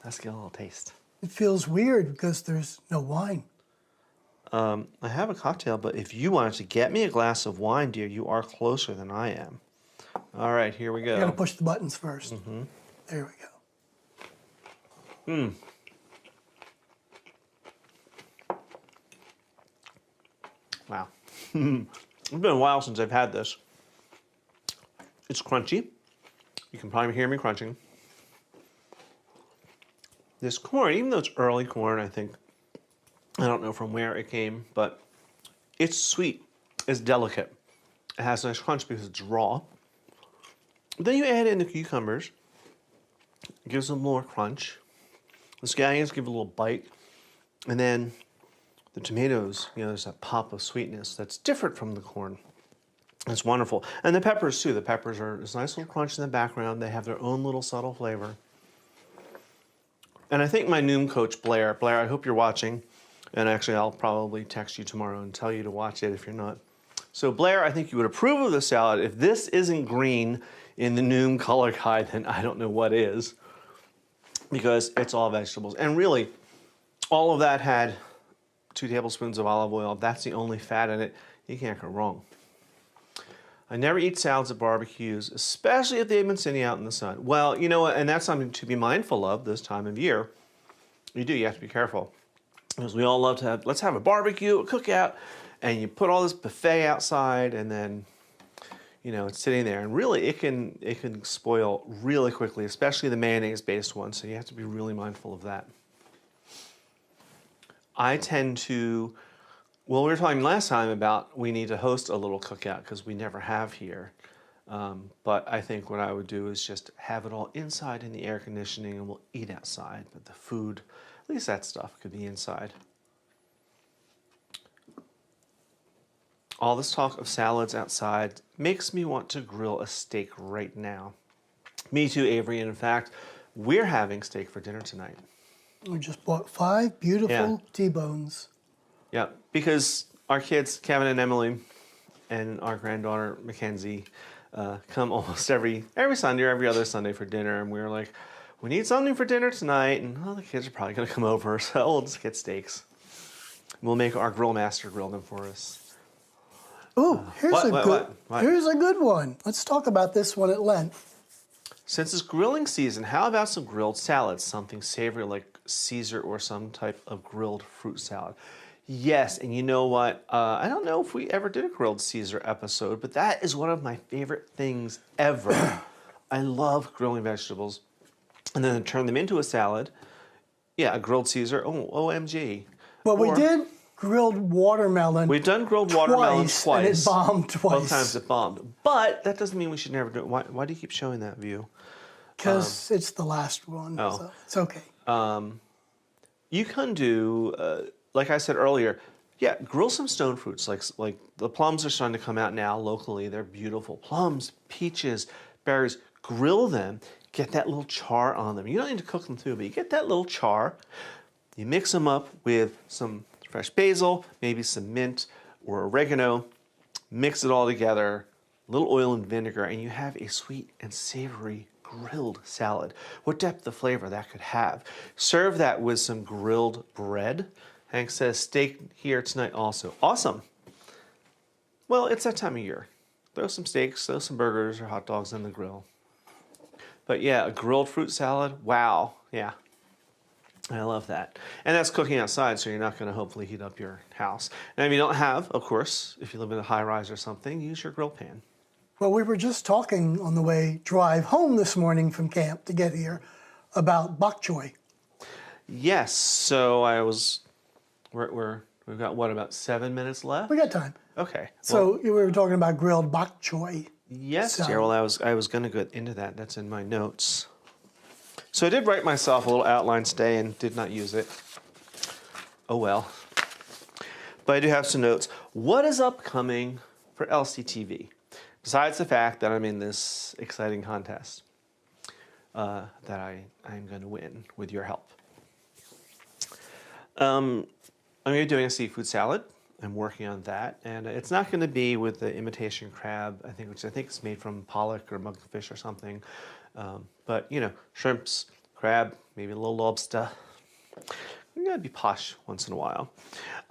A: Let's get a little taste.
B: It feels weird because there's no wine.
A: I have a cocktail, but if you wanted to get me a glass of wine, dear, you are closer than I am. All right, here we go.
B: You got to push the buttons first. There we go.
A: Wow. It's been a while since I've had this. It's crunchy. You can probably hear me crunching. This corn, even though it's early corn, I don't know from where it came, but it's sweet. It's delicate. It has a nice crunch because it's raw. Then you add in the cucumbers. It gives them more crunch. The scallions give a little bite. And then the tomatoes, there's that pop of sweetness that's different from the corn. It's wonderful. And the peppers, too. The peppers are this nice little crunch in the background. They have their own little subtle flavor. And I think my Noom coach, Blair, I hope you're watching. And actually, I'll probably text you tomorrow and tell you to watch it if you're not. So Blair, I think you would approve of the salad. If this isn't green in the Noom color guide, then I don't know what is. Because it's all vegetables. And really, all of that had 2 tablespoons of olive oil. That's the only fat in it. You can't go wrong. I never eat salads at barbecues, especially if they've been sitting out in the sun. Well, you know what? And that's something to be mindful of this time of year. You have to be careful. Because we all love to let's have a barbecue, a cookout, and you put all this buffet outside, and then, it's sitting there. And really, it can spoil really quickly, especially the mayonnaise-based ones, so you have to be really mindful of that. I tend to, we were talking last time about we need to host a little cookout because we never have here. But I think what I would do is just have it all inside in the air conditioning and we'll eat outside. But the food At least that stuff could be inside. All this talk of salads outside makes me want to grill a steak right now. Me too, Avery. And in fact, we're having steak for dinner tonight.
B: We just bought 5 beautiful
A: Yeah.
B: T-bones.
A: Yeah, because our kids, Kevin and Emily, and our granddaughter, Mackenzie, come almost every Sunday or every other Sunday for dinner. And we were like, we need something for dinner tonight. And well, the kids are probably going to come over, so we'll just get steaks. We'll make our grill master grill them for us.
B: Ooh, here's
A: what?
B: Here's a good one. Let's talk about this one at length.
A: Since it's grilling season, how about some grilled salads? Something savory like Caesar or some type of grilled fruit salad. Yes, and you know what? I don't know if we ever did a grilled Caesar episode, but that is one of my favorite things ever. I love grilling vegetables and then turn them into a salad. Yeah, a grilled Caesar. Oh, OMG.
B: Well, we did grilled watermelon.
A: We've done grilled watermelon twice.
B: And it bombed twice.
A: Both times it bombed. But that doesn't mean we should never do it. Why do you keep showing that view?
B: Because it's the last one.
A: Oh.
B: So it's okay.
A: You can do, like I said earlier, yeah, grill some stone fruits. Like the plums are starting to come out now locally. They're beautiful. Plums, peaches, berries. Grill them. Get that little char on them. You don't need to cook them through, but you get that little char. You mix them up with some fresh basil, maybe some mint or oregano. Mix it all together. A little oil and vinegar, and you have a sweet and savory grilled salad. What depth of flavor that could have. Serve that with some grilled bread. Hank says steak here tonight also. Awesome. Well, it's that time of year. Throw some steaks, throw some burgers or hot dogs on the grill. But yeah, a grilled fruit salad, wow. Yeah, I love that. And that's cooking outside, so you're not going to hopefully heat up your house. And if you don't have, of course, if you live in a high rise or something, use your grill pan.
B: Well, we were just talking on the way drive home this morning from camp to get here about bok choy.
A: Yes, so we've got what, about 7 minutes left?
B: We got time.
A: Okay.
B: So we were talking about grilled bok choy.
A: Yes,
B: So-
A: Gerald, I was going to get into that. That's in my notes. So I did write myself a little outline today and did not use it. Oh well. But I do have some notes. What is upcoming for LCTV? Besides the fact that I'm in this exciting contest that I'm going to win with your help. I'm going to be doing a seafood salad. I'm working on that, and it's not going to be with the imitation crab, which I think is made from pollock or mugfish or something. But you know, shrimps, crab, maybe a little lobster. We gotta be posh once in a while.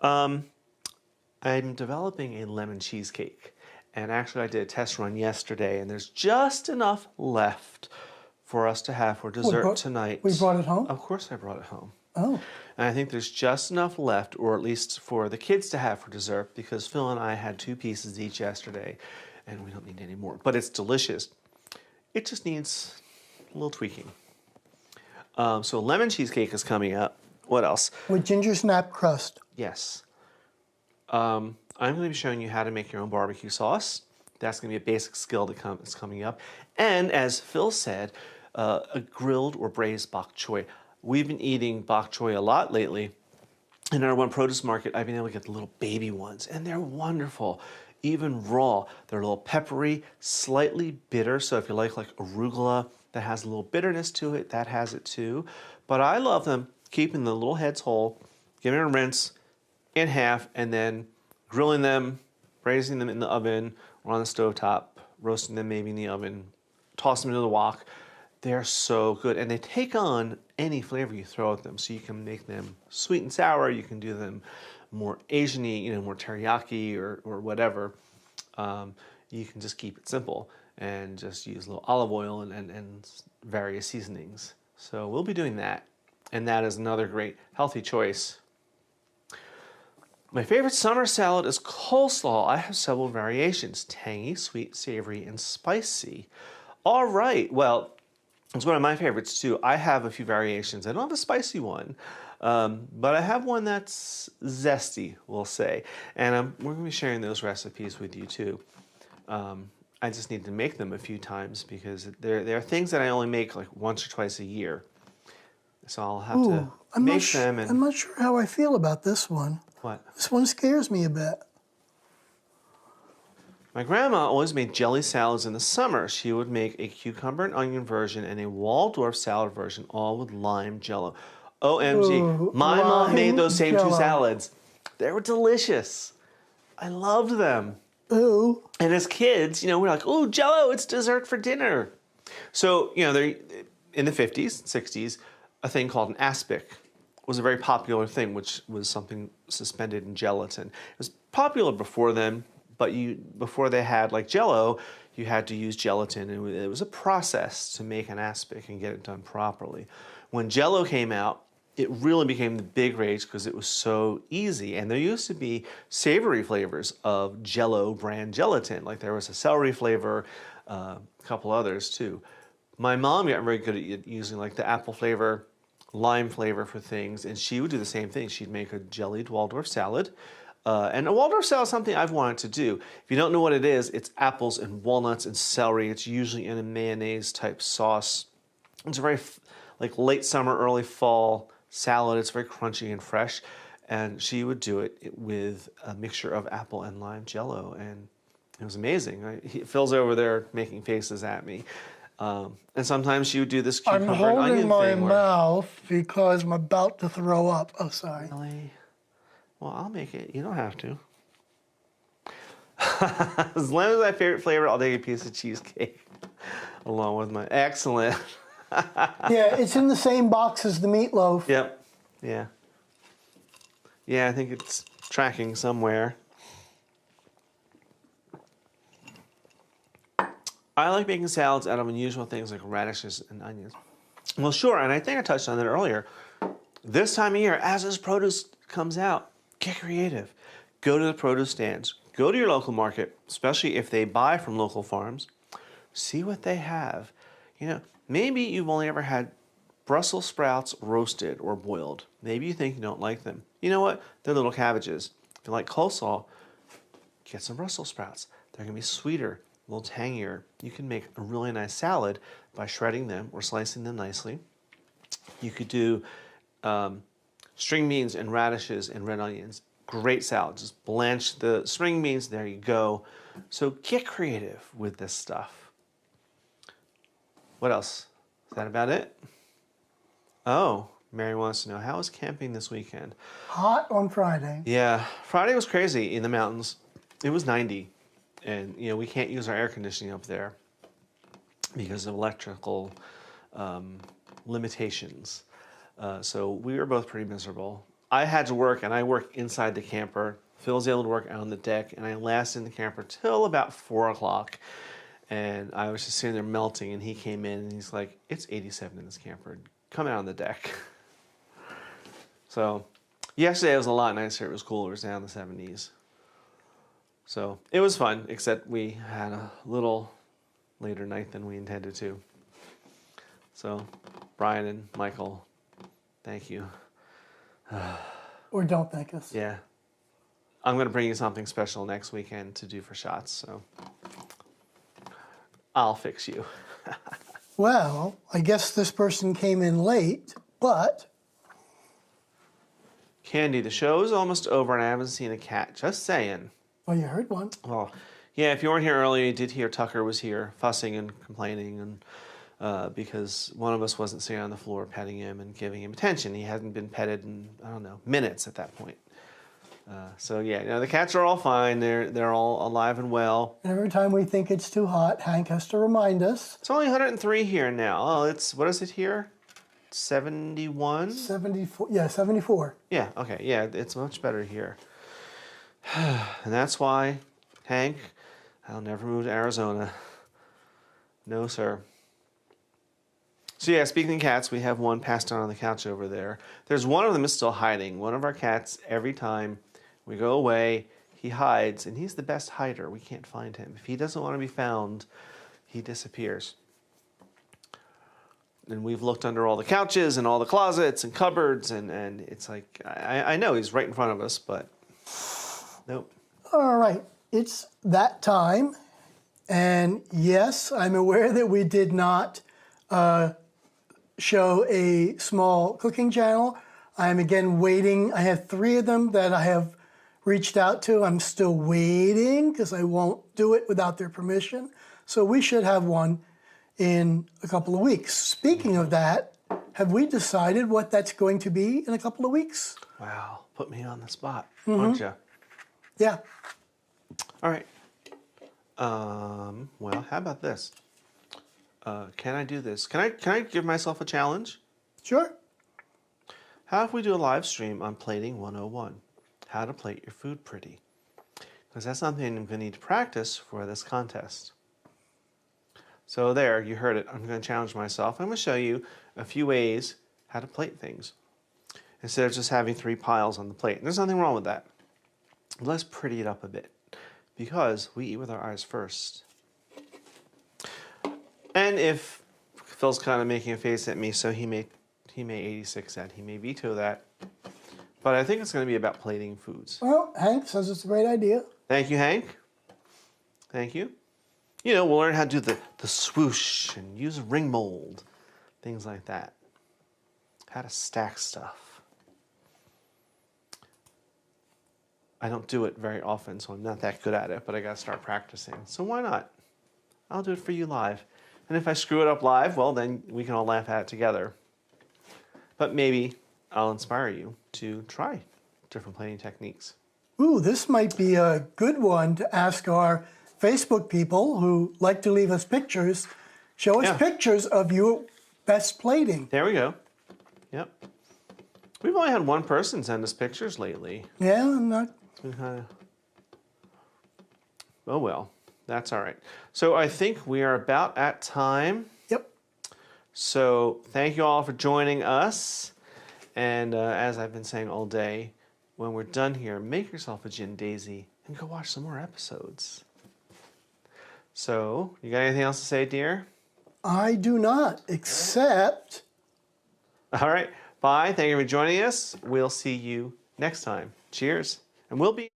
A: I'm developing a lemon cheesecake, and actually I did a test run yesterday, and there's just enough left for us to have for dessert tonight.
B: We brought it home?
A: Of course I brought it home.
B: Oh.
A: And I think there's just enough left, or at least for the kids to have for dessert, because Phil and I had 2 pieces each yesterday, and we don't need any more. But it's delicious. It just needs a little tweaking. So lemon cheesecake is coming up. What else?
B: With ginger snap crust.
A: Yes. I'm going to be showing you how to make your own barbecue sauce. That's going to be a basic skill that's coming up. And as Phil said, a grilled or braised bok choy. We've been eating bok choy a lot lately. In our one produce market, I've been able to get the little baby ones, and they're wonderful. Even raw, they're a little peppery, slightly bitter. So if you like arugula that has a little bitterness to it, that has it too. But I love them keeping the little heads whole, giving them a rinse in half, and then grilling them, braising them in the oven or on the stovetop, roasting them maybe in the oven, toss them into the wok. They're so good, and they take on any flavor you throw at them. So you can make them sweet and sour. You can do them more Asian-y, more teriyaki or whatever. You can just keep it simple and just use a little olive oil and various seasonings. So we'll be doing that, and that is another great healthy choice. My favorite summer salad is coleslaw. I have several variations: tangy, sweet, savory, and spicy. All right, well, it's one of my favorites too. I have a few variations. I don't have a spicy one, but I have one that's zesty, we'll say. And we're going to be sharing those recipes with you too. I just need to make them a few times because they're things that I only make like once or twice a year. So I'll have to make them. And
B: I'm not sure how I feel about this one.
A: what?
B: This one scares me a bit.
A: My grandma always made jelly salads in the summer. She would make a cucumber and onion version and a Waldorf salad version, all with lime jello. OMG.
B: Ooh,
A: My mom made those same
B: Jell-O.
A: two salads. They were delicious. I loved them.
B: Ooh.
A: And as kids, we're like, "Ooh, Jell-O, it's dessert for dinner." So, they in the 50s, 60s, a thing called an aspic was a very popular thing, which was something suspended in gelatin. It was popular before then, but before they had like Jell-O, you had to use gelatin, and it was a process to make an aspic and get it done properly. When Jell-O came out, it really became the big rage because it was so easy. And there used to be savory flavors of Jell-O brand gelatin. Like there was a celery flavor, a couple others too. My mom got very good at using like the apple flavor, lime flavor for things, and she would do the same thing. She'd make a jellied Waldorf salad. And a Waldorf salad is something I've wanted to do. If you don't know what it is, it's apples and walnuts and celery. It's usually in a mayonnaise type sauce. It's a very like late summer, early fall salad. It's very crunchy and fresh. And she would do it with a mixture of apple and lime Jell-O. And it was amazing. Phil's over there making faces at me. And sometimes she would do this cucumber
B: I'm
A: and onion
B: holding my
A: thing.
B: mouth because I'm about to throw up. Oh, sorry.
A: Really? Well, I'll make it. You don't have to. As long as my favorite flavor, I'll take a piece of cheesecake along with my excellent.
B: Yeah, it's in the same box as the meatloaf.
A: Yep. Yeah. Yeah, I think it's tracking somewhere. I like making salads out of unusual things like radishes and onions. Well, sure, and I think I touched on that earlier. This time of year, as this produce comes out, get creative. Go to the produce stands. Go to your local market, especially if they buy from local farms. See what they have. Maybe you've only ever had Brussels sprouts roasted or boiled. Maybe you think you don't like them. You know what? They're little cabbages. If you like coleslaw, get some Brussels sprouts. They're going to be sweeter, a little tangier. You can make a really nice salad by shredding them or slicing them nicely. You could do string beans and radishes and red onions. Great salad. Just blanch the string beans. There you go. So get creative with this stuff. What else? Is that about it? Oh, Mary wants to know, how was camping this weekend?
B: Hot on Friday.
A: Yeah, Friday was crazy in the mountains. It was 90. And, we can't use our air conditioning up there because of electrical limitations. So we were both pretty miserable. I had to work, and I work inside the camper. Phil's able to work out on the deck, and I lasted in the camper till about 4 o'clock. And I was just sitting there melting, and he came in, and he's like, "It's 87 in this camper. Come out on the deck." So yesterday it was a lot nicer. It was cooler. It was down in the 70s. So it was fun, except we had a little later night than we intended to. So Brian and Michael, thank you.
B: Or don't thank us.
A: Yeah. I'm going to bring you something special next weekend to do for shots, so I'll fix you.
B: Well, I guess this person came in late, but...
A: Candy, the show is almost over and I haven't seen a cat. Just saying.
B: Oh, you heard one.
A: Well, yeah, if you weren't here earlier, you did hear Tucker was here fussing and complaining and because one of us wasn't sitting on the floor petting him and giving him attention. He hadn't been petted in, I don't know, minutes at that point. So yeah, the cats are all fine. They're all alive and well.
B: And every time we think it's too hot, Hank has to remind us.
A: It's only 103 here now. Oh, what is it here? 71?
B: 74. Yeah, 74.
A: Yeah, okay. Yeah, it's much better here. And that's why, Hank, I'll never move to Arizona. No, sir. So yeah, speaking of cats, we have one passed out on the couch over there. There's one of them is still hiding. One of our cats, every time we go away, he hides, and he's the best hider. We can't find him. If he doesn't want to be found, he disappears. And we've looked under all the couches and all the closets and cupboards, and it's like, I know he's right in front of us, but nope.
B: All right, it's that time. And yes, I'm aware that we did not show a small cooking channel. I'm again waiting. I have 3 of them that I have reached out to. I'm still waiting because I won't do it without their permission. So we should have one in a couple of weeks. Speaking of that, have we decided what that's going to be in a couple of weeks?
A: Wow, put me on the spot, won't you?
B: Yeah.
A: All right. Well, how about this? Can I do this? Can I give myself a challenge?
B: Sure.
A: How if we do a live stream on plating 101? How to plate your food pretty. Because that's something I'm going to need to practice for this contest. So there, you heard it. I'm going to challenge myself. I'm going to show you a few ways how to plate things instead of just having 3 piles on the plate. And there's nothing wrong with that. Let's pretty it up a bit because we eat with our eyes first. And if Phil's kind of making a face at me, so he may 86 that. He may veto that. But I think it's going to be about plating foods.
B: Well, Hank says it's a great idea.
A: Thank you, Hank. Thank you. You know, we'll learn how to do the swoosh and use a ring mold. Things like that. How to stack stuff. I don't do it very often, so I'm not that good at it, but I got to start practicing. So why not? I'll do it for you live. And if I screw it up live, well, then we can all laugh at it together. But maybe I'll inspire you to try different plating techniques.
B: Ooh, this might be a good one to ask our Facebook people who like to leave us pictures. Show us pictures of your best plating.
A: There we go. Yep. We've only had one person send us pictures lately.
B: Yeah, I'm not.
A: It's been kind of... Oh, well. That's all right. So I think we are about at time.
B: Yep.
A: So thank you all for joining us. And as I've been saying all day, when we're done here, make yourself a gin daisy and go watch some more episodes. So, you got anything else to say, dear?
B: I do not, except...
A: All right. Bye. Thank you for joining us. We'll see you next time. Cheers. And we'll be...